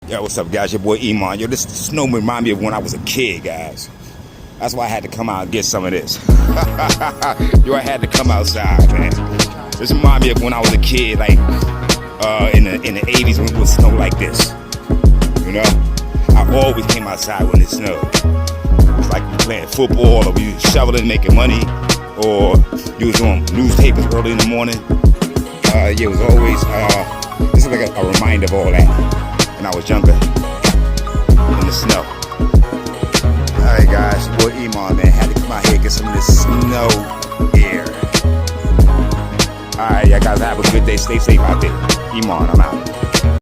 Yo, what's up, guys? Your boy Iman. Yo, this snow remind me of when I was a kid, guys. That's why I had to come out and get some of this. Yo, I had to come outside, man. This remind me of when I was a kid, like in the 80s when it would snow like this. You know, I always came outside when it snowed. It's like we playing football, or we was shoveling, making money, or you was doing newspapers early in the morning. Yeah, it was always this is like a reminder of all that. When I was younger, in the snow. Alright guys, your boy Iman, man, had to come out here and get some of this snow air. Alright, y'all guys have a good day, stay safe out there. Iman, I'm out.